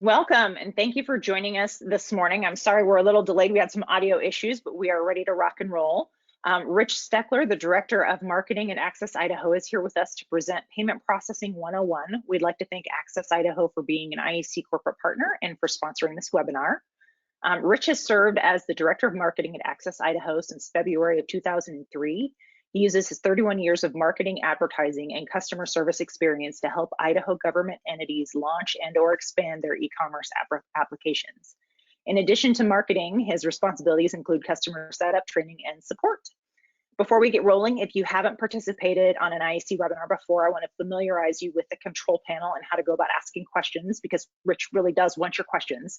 Welcome, and thank you for joining us this morning. I'm sorry we're a little delayed. We had some audio issues, but we are ready to rock and roll. Rich Steckler, the Director of Marketing at Access Idaho, is here with us to present Payment Processing 101. We'd like to thank Access Idaho for being an IAC corporate partner and for sponsoring this webinar. Rich has served as the Director of Marketing at Access Idaho since February of 2003. He uses his 31 years of marketing, advertising, and customer service experience to help Idaho government entities launch and/or expand their e-commerce applications. In addition to marketing, his responsibilities include customer setup, training, and support. Before we get rolling, if you haven't participated on an IAC webinar before, I want to familiarize you with the control panel and how to go about asking questions, because Rich really does want your questions.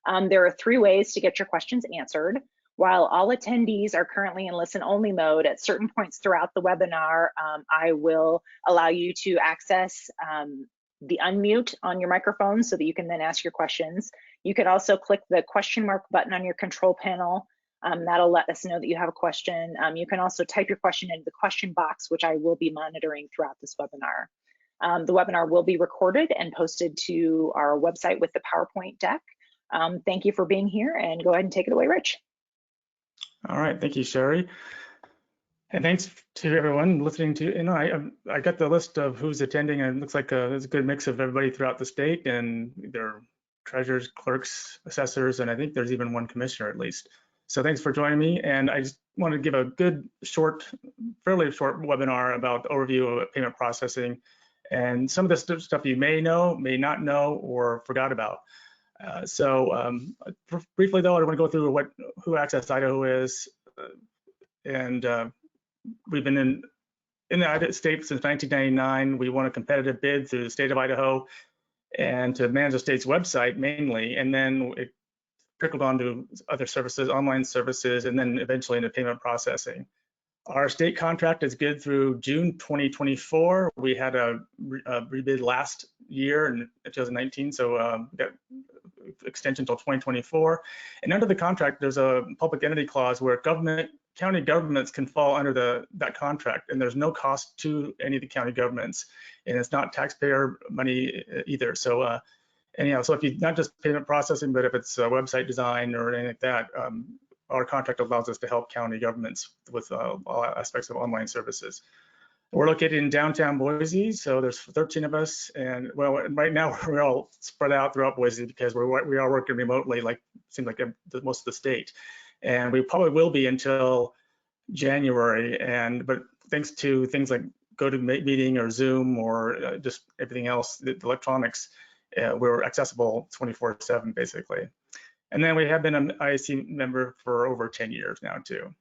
There are 3 ways to get your questions answered. While all attendees are currently in listen-only mode, at certain points throughout the webinar, I will allow you to access the unmute on your microphone so that you can then ask your questions. You can also click the question mark button on your control panel. That'll let us know that you have a question. You can also type your question into the question box, which I will be monitoring throughout this webinar. The webinar will be recorded and posted to our website with the PowerPoint deck. Thank you for being here, and go ahead and take it away, Rich. All right, thank you, Sherry. And thanks to everyone listening to, I got the list of who's attending, and it looks like there's a good mix of everybody throughout the state, and there are treasurers, clerks, assessors, and I think there's even one commissioner at least. So thanks for joining me. And I just want to give a good, fairly short webinar about the overview of payment processing and some of the stuff you may know, may not know, or forgot about. Briefly though, I want to go through who Access Idaho is, and we've been in the United States since 1999. We won a competitive bid through the state of Idaho and to manage the state's website mainly, and then it trickled on to other services, online services, and then eventually into payment processing. Our state contract is good through June 2024. We had a rebid last year in 2019, so got extension until 2024. And under the contract, there's a public entity clause where county governments can fall under that contract, and there's no cost to any of the county governments, and it's not taxpayer money either. So anyhow, so if you not just payment processing, but if it's website design or anything like that, our contract allows us to help county governments with all aspects of online services. We're located in downtown Boise, so there's 13 of us, and well, right now we're all spread out throughout Boise because we are working remotely, like seems like most of the state, and we probably will be until January. But thanks to things like GoToMeeting or Zoom or just everything else, the electronics, we're accessible 24/7 basically. And then we have been an IAC member for over 10 years now too.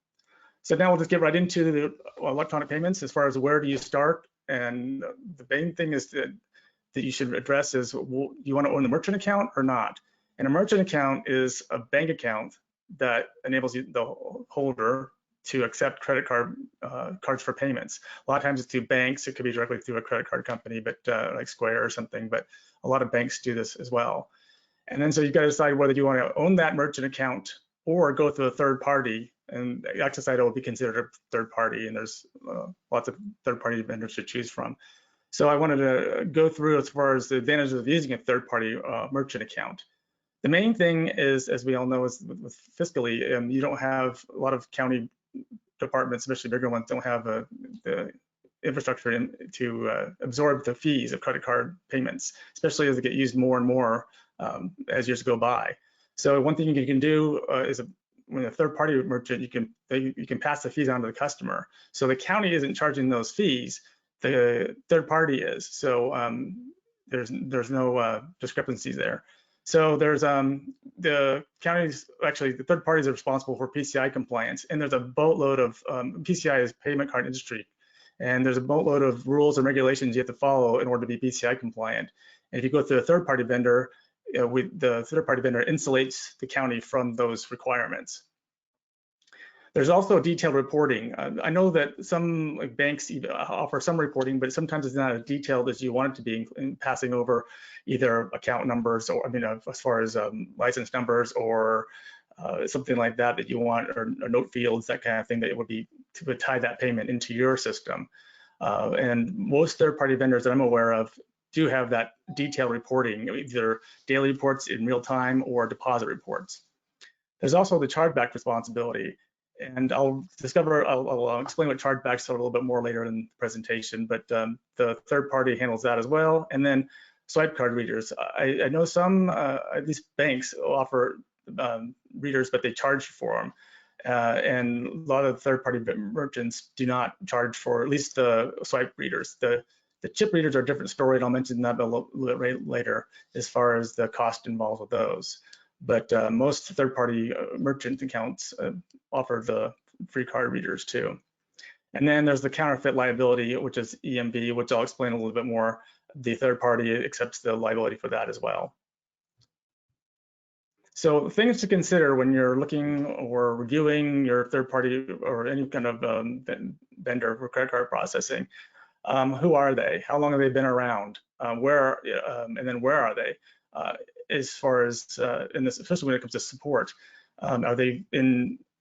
So now we'll just get right into the electronic payments as far as where do you start. And the main thing is that you should address is, well, you want to own a merchant account or not? And a merchant account is a bank account that enables the holder to accept credit cards for payments. A lot of times it's through banks. It could be directly through a credit card company, but like Square or something, but a lot of banks do this as well. And then so you've got to decide whether you want to own that merchant account or go through a third party, and Access Idaho will be considered a third party, and there's lots of third party vendors to choose from. So I wanted to go through as far as the advantages of using a third party merchant account. The main thing is, as we all know, is with fiscally, you don't have a lot of county departments, especially bigger ones, don't have the infrastructure to absorb the fees of credit card payments, especially as they get used more and more as years go by. So one thing you can do is when a third-party merchant, you can pass the fees on to the customer. So the county isn't charging those fees, the third party is. So there's no discrepancies there. So there's the counties, actually the third parties are responsible for PCI compliance, and there's a boatload of PCI is payment card industry, and there's a boatload of rules and regulations you have to follow in order to be PCI compliant. And if you go through a third-party vendor, the third-party vendor insulates the county from those requirements. There's also detailed reporting. I know that some banks offer some reporting, but sometimes it's not as detailed as you want it to be in passing over either account numbers, or as far as license numbers or something like that you want, or note fields, that kind of thing, that it would be to tie that payment into your system. And most third-party vendors that I'm aware of do have that detailed reporting, either daily reports in real time or deposit reports. There's also the chargeback responsibility. And I'll explain what chargebacks are a little bit more later in the presentation, but the third party handles that as well. And then swipe card readers. I know some, at least banks, offer readers, but they charge for them. And a lot of third party merchants do not charge for at least the swipe readers. The chip readers are a different story, and I'll mention that a little bit later as far as the cost involved with those. But most third-party merchant accounts offer the free card readers too. And then there's the counterfeit liability, which is EMV, which I'll explain a little bit more. The third party accepts the liability for that as well. So things to consider when you're looking or reviewing your third party or any kind of vendor for credit card processing. Who are they? How long have they been around? And then where are they? As far as in this, especially when it comes to support,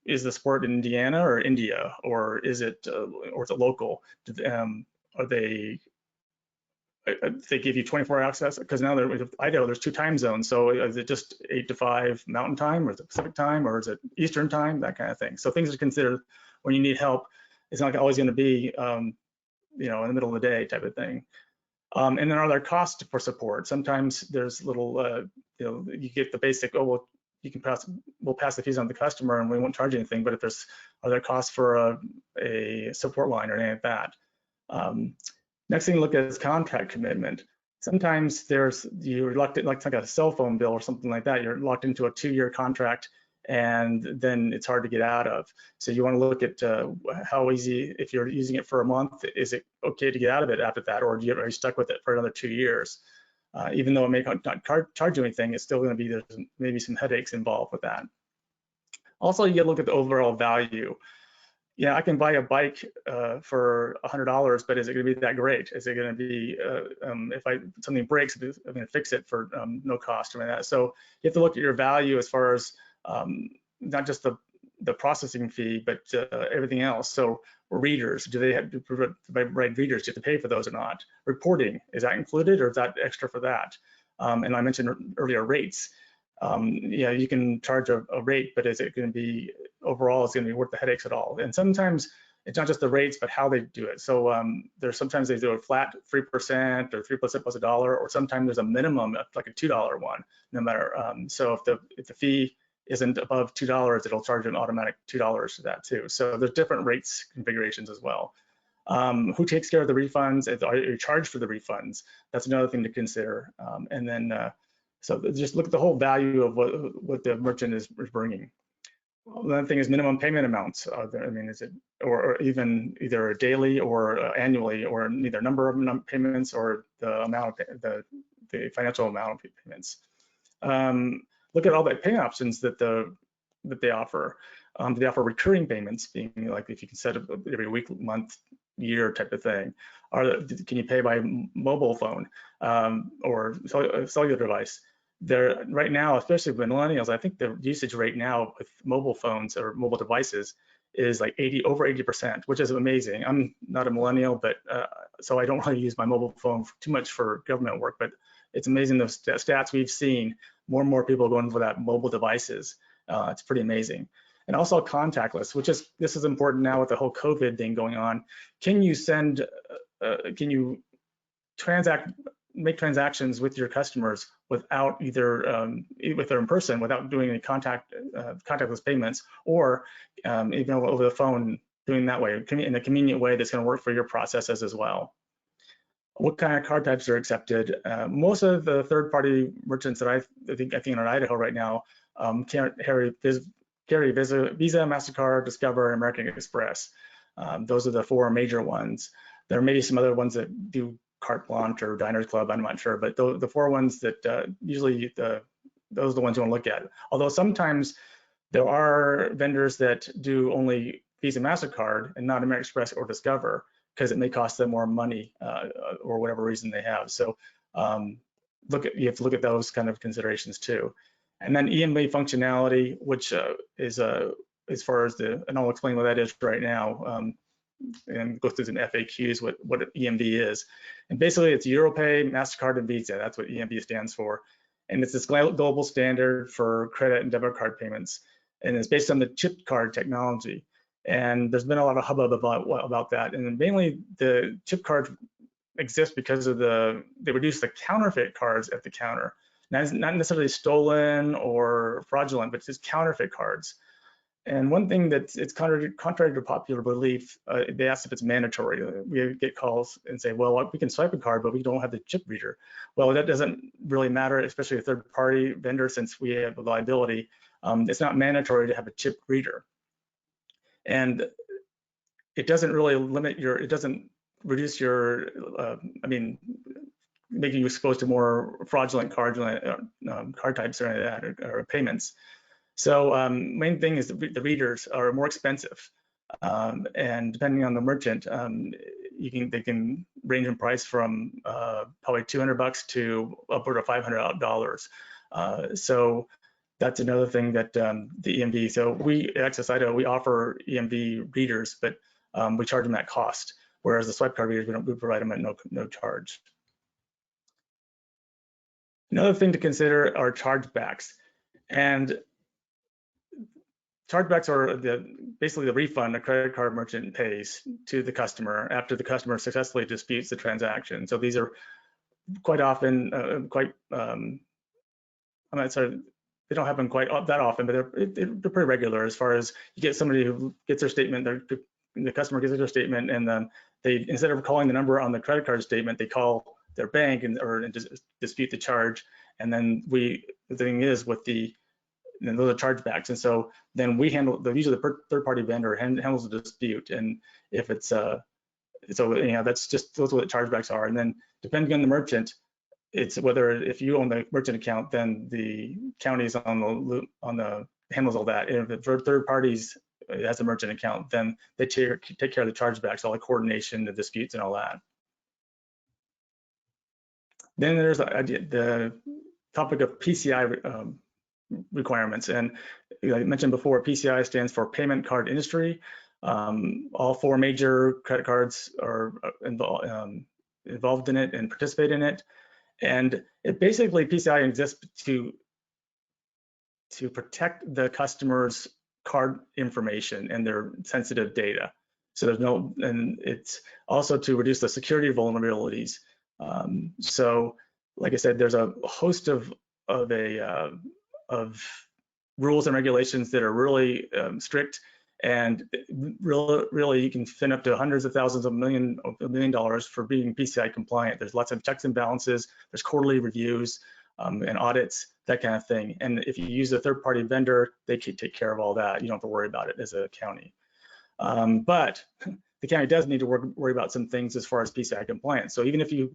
is the support in Indiana or India, or is it local? Are they give you 24-hour access? Because now with Idaho, there's 2 time zones. So is it just 8 to 5 Mountain Time, or is it Pacific Time, or is it Eastern Time? That kind of thing. So things to consider when you need help. It's not always going to be in the middle of the day type of thing. And then are there costs for support? Sometimes there's little, you get the basic, well, we'll pass the fees on to the customer and we won't charge anything. But if are there costs for a support line or anything like that? Next thing to look at is contract commitment. Sometimes you're locked in, like a cell phone bill or something like that. You're locked into a 2-year contract, and then it's hard to get out of. So you want to look at how easy, if you're using it for a month, is it okay to get out of it after that, or are you stuck with it for another 2 years? Even though it may not charge you anything, it's still going to be, there's maybe some headaches involved with that. Also, you got to look at the overall value. Yeah, I can buy a bike for $100, but is it going to be that great? Is it going to be, if something breaks, I'm going to fix it for no cost or anything like that. So you have to look at your value as far as not just the processing fee, but everything else. So readers, do they have to provide readers? Do you have to pay for those or not? Reporting, is that included or is that extra for that? And I mentioned earlier rates. Yeah, you can charge a rate, but is it going to be overall? It's going to be worth the headaches at all? And sometimes it's not just the rates, but how they do it. So sometimes they do a flat 3% or 3% plus $1, or sometimes there's a minimum, like a $2 one, no matter. So if the fee isn't above $2, it'll charge an automatic $2 to that too. So there's different rates configurations as well. Who takes care of the refunds? Are you charged for the refunds? That's another thing to consider. And then so just look at the whole value of what the merchant is bringing. Another thing is minimum payment amounts. Is it or even either daily or annually, or either number of payments or the amount of the financial amount of payments. Look at all the payment options that they offer. They offer recurring payments, being like if you can set up every week, month, year type of thing. Can you pay by mobile phone or cellular device? Right now, especially with millennials, I think the usage rate now with mobile phones or mobile devices is like over 80%, which is amazing. I'm not a millennial, but so I don't really use my mobile phone too much for government work, but it's amazing the stats we've seen. More and more people going for that mobile devices. It's pretty amazing. And also contactless, this is important now with the whole COVID thing going on. Can you make transactions with your customers without either with them in person, without doing any contactless payments, or even over the phone, doing that way in a convenient way that's going to work for your processes as well? What kind of card types are accepted? Most of the third-party merchants that I think in Idaho right now carry Visa, MasterCard, Discover, and American Express. Those are the 4 major ones. There may be some other ones that do Carte Blanche or Diners Club, I'm not sure, but the 4 ones that usually those are the ones you want to look at. Although sometimes there are vendors that do only Visa, MasterCard and not American Express or Discover, because it may cost them more money or whatever reason they have. So you have to look at those kind of considerations too. And then EMV functionality, which is as far as and I'll explain what that is right now. and go through some FAQs what EMV is. And basically it's Europay, MasterCard, and Visa. That's what EMV stands for. And it's this global standard for credit and debit card payments. And it's based on the chip card technology. And there's been a lot of hubbub about that. And mainly the chip cards exist because of they reduce the counterfeit cards at the counter. Not necessarily stolen or fraudulent, but just counterfeit cards. And one thing it's contrary to popular belief, they ask if it's mandatory. We get calls and say, well, we can swipe a card, but we don't have the chip reader. Well, that doesn't really matter, especially a third-party vendor, since we have a liability. It's not mandatory to have a chip reader. And it doesn't really limit it doesn't reduce your, making you exposed to more fraudulent card types or any of that, or payments. So main thing is the readers are more expensive, and depending on the merchant, they can range in price from probably $200 to upward of $500. So that's another thing that the EMV. So we at Access Idaho, we offer EMV readers, but we charge them at cost, whereas the swipe card readers we provide them at no charge. Another thing to consider are chargebacks, and chargebacks are basically the refund a credit card merchant pays to the customer after the customer successfully disputes the transaction. So these are quite often, I'm not sorry, they don't happen quite that often, but they're pretty regular as far as you get somebody who gets their statement, the customer gets their statement, and then they, instead of calling the number on the credit card statement, they call their bank and dispute the charge. And then the thing is with and those are chargebacks, and so then we handle usually the third-party vendor handles the dispute, and if it's so that's just those are what chargebacks are. And then depending on the merchant, it's whether if you own the merchant account, then the county is on the handles all that. And if the third parties has a merchant account, then they take care of the chargebacks, all the coordination, the disputes, and all that. Then there's the topic of PCI requirements, and I mentioned before, PCI stands for Payment Card Industry. All 4 major credit cards are involved in it and participate in it, and it basically PCI exists to protect the customer's card information and their sensitive data. So and it's also to reduce the security vulnerabilities. So, like I said, there's a host of rules and regulations that are really strict, and really you can spend up to hundreds of thousands of $1 million for being PCI compliant. There's lots of checks and balances, there's quarterly reviews and audits, that kind of thing. And if you use a third-party vendor, they can take care of all that. You don't have to worry about it as a county. But the county does need to worry about some things as far as PCI compliance. So even if you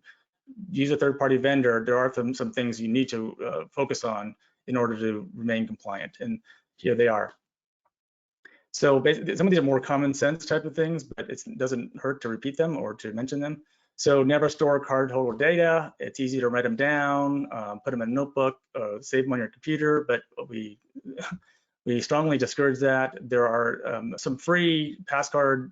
use a third-party vendor, there are some things you need to focus on in order to remain compliant, and here they are. So basically, some of these are more common sense type of things, but it doesn't hurt to repeat them or to mention them. So never store cardholder data. It's easy to write them down, put them in a notebook, save them on your computer, but we strongly discourage that. There are some free password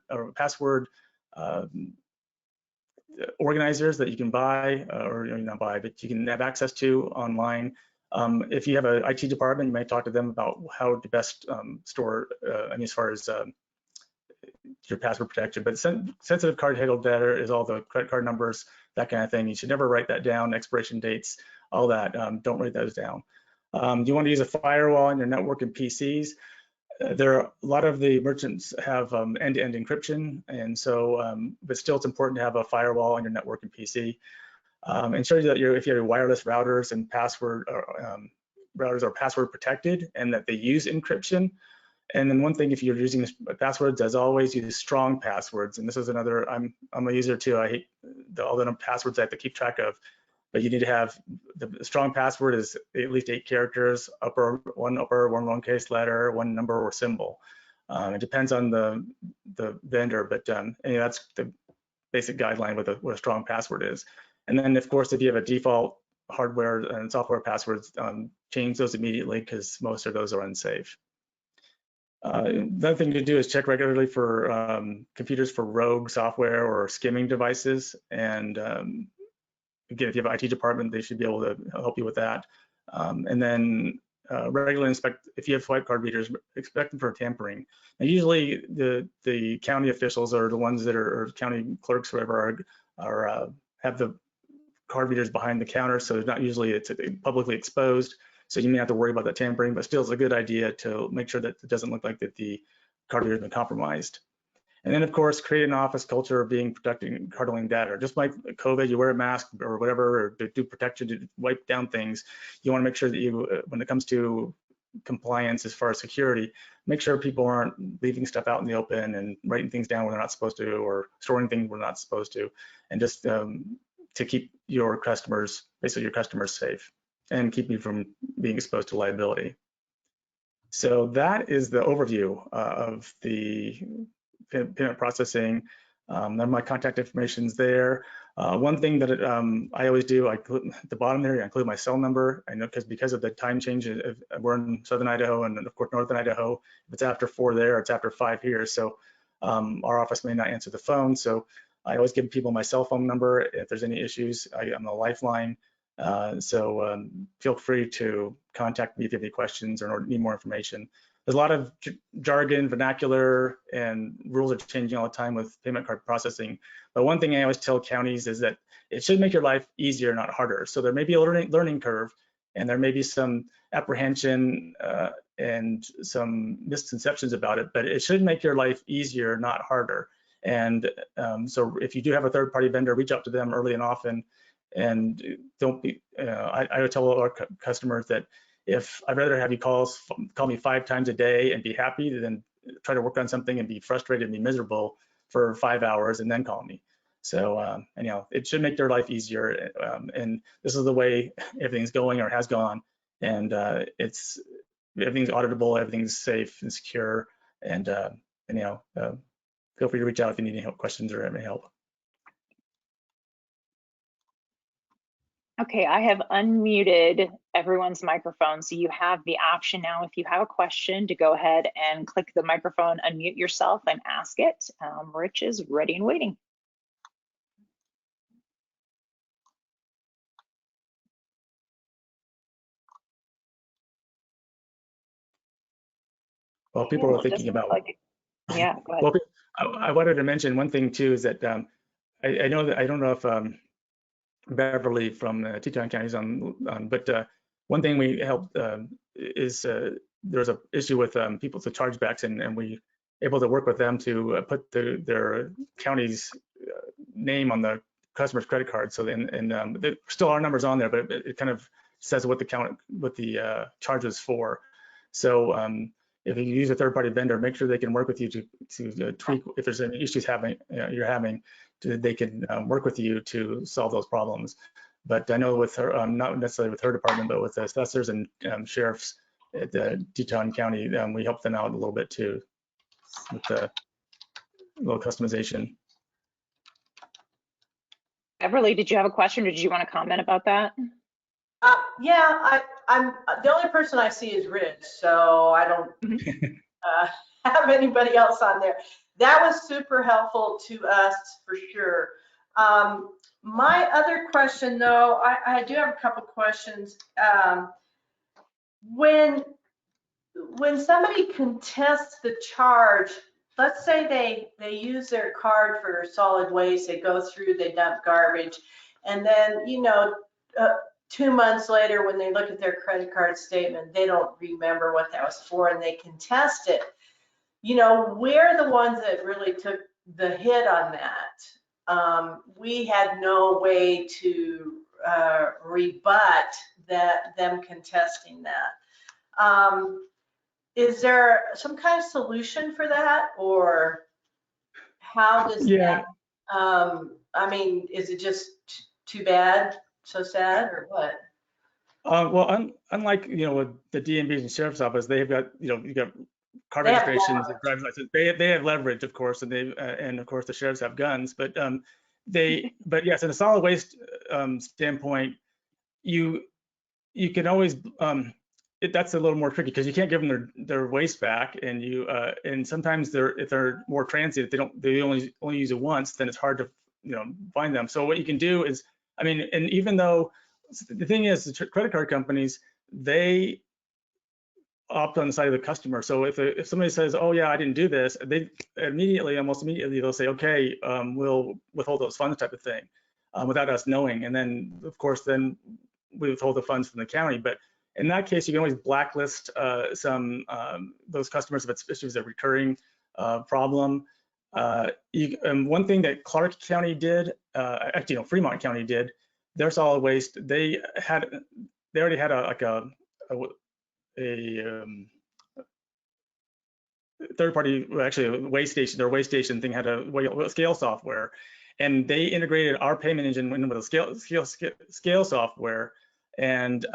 organizers that you can buy, or not buy, but you can have access to online. If you have an IT department, you might talk to them about how to best store, as far as your password protection. But sensitive card-handled data is all the credit card numbers, that kind of thing. You should never write that down, expiration dates, all that. Don't write those down. You want to use a firewall on your network and PCs. A lot of the merchants have end-to-end encryption, and so, but still it's important to have a firewall on your network and PC. Ensure that if you have wireless routers and routers are password protected and that they use encryption. And then one thing, if you're using passwords, as always, use strong passwords. And this is another, I'm a user too. I hate all the passwords I have to keep track of. But you need to have the strong password is at least 8 characters, one lowercase letter, 1 number or symbol. It depends on the vendor, but that's the basic guideline what a strong password is. And then, of course, if you have a default hardware and software passwords, change those immediately because most of those are unsafe. The other thing to do is check regularly for computers for rogue software or skimming devices. And again, if you have an IT department, they should be able to help you with that. And then regularly inspect, if you have swipe card readers, expect them for tampering. Now, usually the county officials are the ones that are, or county clerks, whatever, have the card readers behind the counter, so not usually it's publicly exposed. So you may have to worry about that tampering, but still it's a good idea to make sure that it doesn't look like that the card reader has been compromised. And then of course, create an office culture of being protecting card holding data. Just like COVID, you wear a mask or whatever, or to do protection, to wipe down things. You want to make sure that you, when it comes to compliance as far as security, make sure people aren't leaving stuff out in the open and writing things down where they're not supposed to, or storing things where they're not supposed to, and just to keep your customers, basically your customers, safe and keep you from being exposed to liability. So that is the overview of the payment processing. Then my contact information is there. One thing that I always do, I include at the bottom there, I include my cell number. I know because of the time change, we're in Southern Idaho and of course Northern Idaho. If it's after 4 there, it's after 5 here. So our office may not answer the phone. So I always give people my cell phone number. If there's any issues, I'm a lifeline. So feel free to contact me if you have any questions or need more information. There's a lot of jargon, vernacular, and rules are changing all the time with payment card processing. But one thing I always tell counties is that it should make your life easier, not harder. So there may be a learning curve, and there may be some apprehension and some misconceptions about it, but it should make your life easier, not harder. And so if you do have a third-party vendor, reach out to them early and often. And don't be, I would tell all our customers that if I'd rather have you call me 5 times a day and be happy than try to work on something and be frustrated and be miserable for 5 hours and then call me. So, and, it should make their life easier. And this is the way everything's going or has gone. And everything's auditable, everything's safe and secure. And feel free to reach out if you need any questions or any help. Okay, I have unmuted everyone's microphone, so you have the option now, if you have a question, to go ahead and click the microphone, unmute yourself and ask it. Rich is ready and waiting. Well, people are thinking about. Yeah, go ahead. Well, I wanted to mention one thing too, is that I know that I don't know if Beverly from Teton County is on, but one thing we helped is there's a issue with people's chargebacks, and we able to work with them to put their county's name on the customer's credit card. So then, there still are numbers on there, but it kind of says what the charge is for. So if you use a third-party vendor, make sure they can work with you to tweak if there's any issues you're having. They can work with you to solve those problems. But I know with her, not necessarily with her department, but with the assessors and sheriffs at the Teton County, we help them out a little bit too with the little customization. Beverly, did you have a question or did you want to comment about that? Yeah, I'm the only person I see is Rich, so I don't have anybody else on there. That was super helpful to us for sure. My other question though, I do have a couple questions. When somebody contests the charge, let's say they use their card for solid waste, they go through, they dump garbage, and then 2 months later, when they look at their credit card statement, they don't remember what that was for and they contest it. We're the ones that really took the hit on that. We had no way to rebut them contesting that. Is there some kind of solution for that, or how does that? I mean, is it just too bad? So sad, or what? Well, unlike with the DMVs and sheriff's office, they've got you got car registrations, driver's license. They have leverage, of course, and and of course the sheriffs have guns. But but yes, in a solid waste standpoint, you can always that's a little more tricky because you can't give them their waste back, and and sometimes if they're more transient, they only use it once, then it's hard to find them. So what you can do is, I mean, and even though the thing is, the credit card companies, they opt on the side of the customer. So if somebody says, oh yeah, I didn't do this, they almost immediately they'll say, okay, we'll withhold those funds, type of thing, without us knowing. And then of course then we withhold the funds from the county. But in that case, you can always blacklist those customers if it's a recurring problem. One thing that Clark County did, actually, Fremont County did, their solid waste, they already had a third-party, actually a waste station. Their waste station thing had a scale software, and they integrated our payment engine into the scale software, and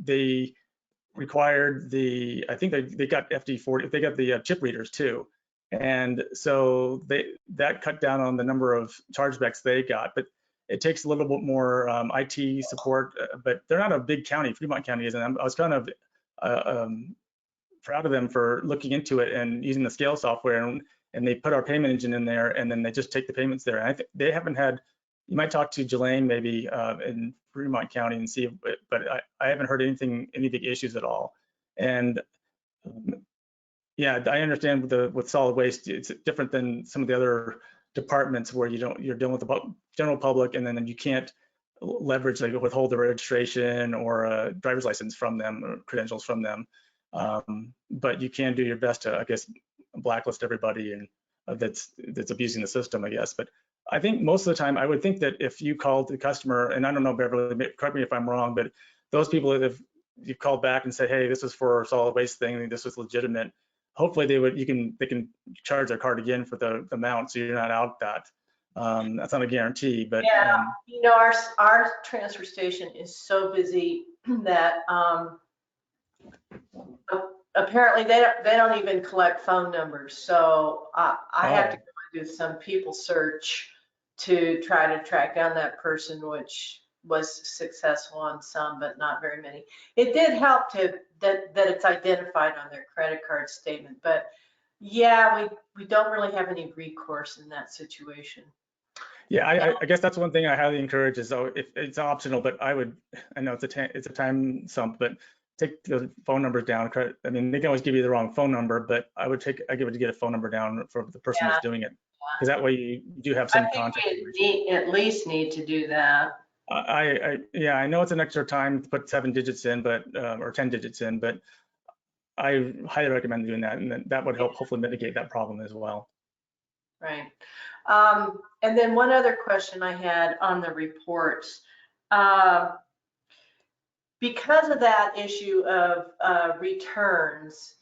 they required I think they got FD40, they got the chip readers too, and so that cut down on the number of chargebacks they got. But it takes a little bit more IT support, but they're not a big county. Fremont County isn't. I was kind of proud of them for looking into it and using the scale software, and they put our payment engine in there, and then they just take the payments there. And I think they haven't had, you might talk to Jelaine maybe in Fremont County and see, but I haven't heard any big issues at all. And yeah, I understand with solid waste, it's different than some of the other departments where you're dealing with the general public, and then you can't leverage, like withhold the registration or a driver's license from them or credentials from them. But you can do your best to, I guess, blacklist everybody and that's abusing the system, I guess. But I think most of the time, I would think that if you called the customer, and I don't know, Beverly, correct me if I'm wrong, but those people that if you called back and said, hey, this is for a solid waste thing, this was legitimate, hopefully they can charge their card again for the amount, so you're not out that. That's not a guarantee, but yeah, our transfer station is so busy that apparently they don't even collect phone numbers. So I have to go and do some people search to try to track down that person, which was successful on some, but not very many. It did help that it's identified on their credit card statement, but yeah, we don't really have any recourse in that situation. Yeah, I guess that's one thing I highly encourage is, if it's optional, but I know it's a time sump, but take the phone numbers down. I mean, they can always give you the wrong phone number, but I give it to get a phone number down for the person who's doing it, because that way you do have some contact. We at least need to do that. Yeah, I know it's an extra time to put 7 digits in, but or 10 digits in, but I highly recommend doing that, and that would help hopefully mitigate that problem as well. Right. And then one other question I had on the reports. Because of that issue of returns,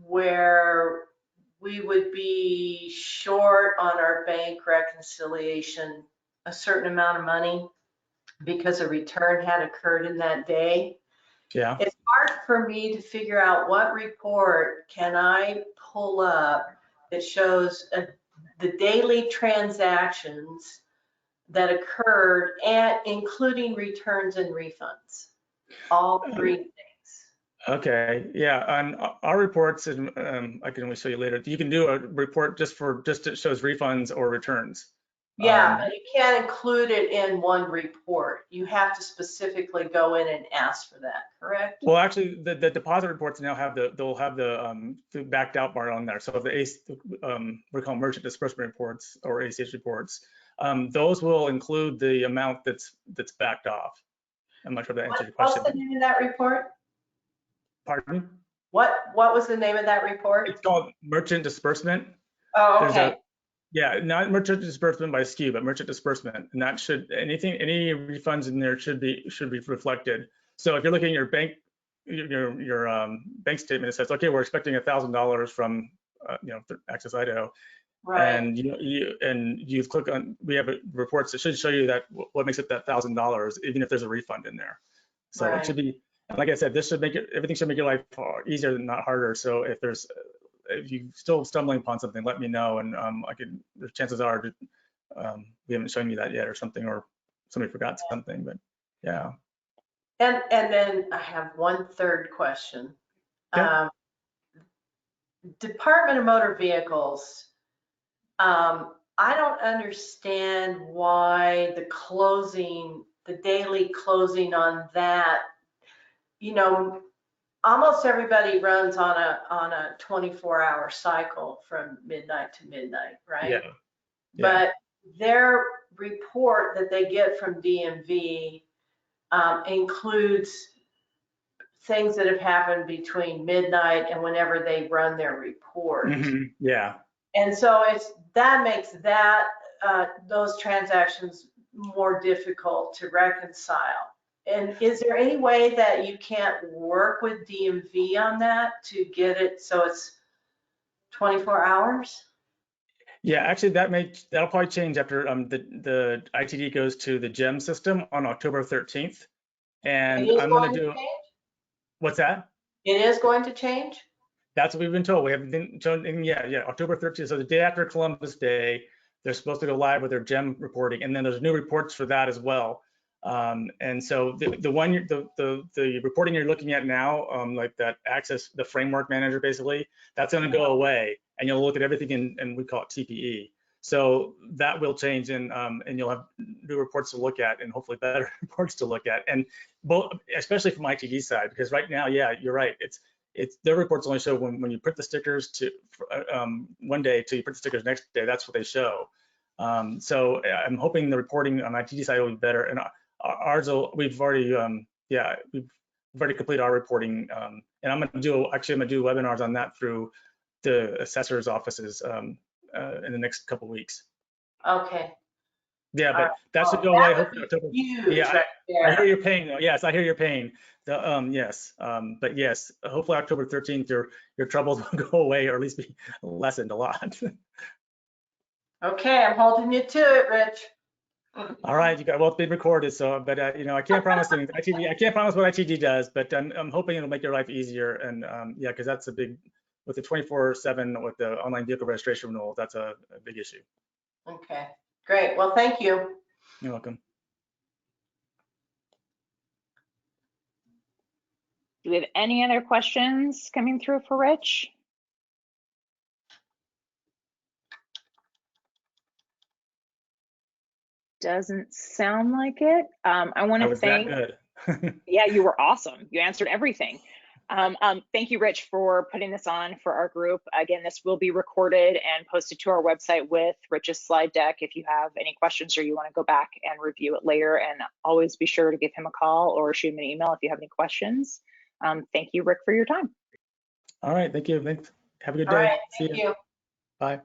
where we would be short on our bank reconciliation a certain amount of money because a return had occurred in that day. Yeah. It's hard for me to figure out what report can I pull up that shows the daily transactions that occurred, and including returns and refunds, all 3 things. Okay, yeah, on our reports, and I can always show you later, you can do a report just it shows refunds or returns. Yeah, but you can't include it in one report. You have to specifically go in and ask for that, correct? Well, actually, the deposit reports now they'll have the backed out bar on there. So if we call merchant disbursement reports or ACH reports, those will include the amount that's backed off. I'm not sure if that answers your question. What's the name of that report? Pardon? What was the name of that report? It's called merchant disbursement. Oh, okay. Yeah, not merchant disbursement by SKU, but merchant disbursement, and that any refunds in there should be reflected. So if you're looking at your bank statement, it says, okay, we're expecting $1,000 from Access Idaho, right. And you click on, we have reports that should show you that what makes it that $1,000, even if there's a refund in there. So right. It should be, like I said, everything should make your life easier and not harder. So if you're still stumbling upon something, let me know, and the chances are we haven't shown you that yet or something, or somebody forgot something, but yeah. And then I have one third question. Yeah. Department of Motor Vehicles, I don't understand why the daily closing on that, you know, almost everybody runs on a 24-hour cycle from midnight to midnight, right? Yeah. But their report that they get from DMV includes things that have happened between midnight and whenever they run their report. Yeah. And so that makes those transactions more difficult to reconcile. And is there any way that you can't work with DMV on that to get it so it's 24 hours? Yeah, actually, that'll probably change after the ITD goes to the GEM system on October 13th, and I'm going to do. What's that? It is going to change? That's what we've been told. We haven't been told. Yeah, October 13th. So the day after Columbus Day, they're supposed to go live with their GEM reporting, and then there's new reports for that as well. And so the reporting you're looking at now, like that access, the framework manager, basically, that's going to go away, and you'll look at everything and we call it TPE. So that will change, and you'll have new reports to look at, and hopefully better reports to look at, and both, especially from ITD side, because right now, yeah, you're right. It's their reports only show when you print the stickers to one day till you print the stickers next day. That's what they show. So I'm hoping the reporting on ITD side will be better, and ours will. We've already we've already completed our reporting, and I'm gonna do webinars on that through the assessor's offices in the next couple of weeks. Okay. Yeah, but that should go away. Hopefully October. Huge, Yeah, right there. I hear your pain though. Yes, I hear your pain. Yes, but yes, hopefully October 13th, your troubles will go away, or at least be lessened a lot. Okay, I'm holding you to it, Rich. All right, you got, well, it's been recorded, so, but I can't promise anything. I can't promise what ITD does, but I'm hoping it'll make your life easier. And yeah, because that's a big, with the 24/7 with the online vehicle registration rule, that's a big issue. Okay, great. Well, thank you. You're welcome. Do we have any other questions coming through for Rich? Doesn't sound like it. I want to thank. That good. Yeah, you were awesome. You answered everything. Thank you, Rich, for putting this on for our group. Again, this will be recorded and posted to our website with Rich's slide deck if you have any questions or you want to go back and review it later. And always be sure to give him a call or shoot him an email if you have any questions. Thank you, Rick, for your time. All right, thank you. Thanks. Have a good day. All right, See thank you. you. Bye.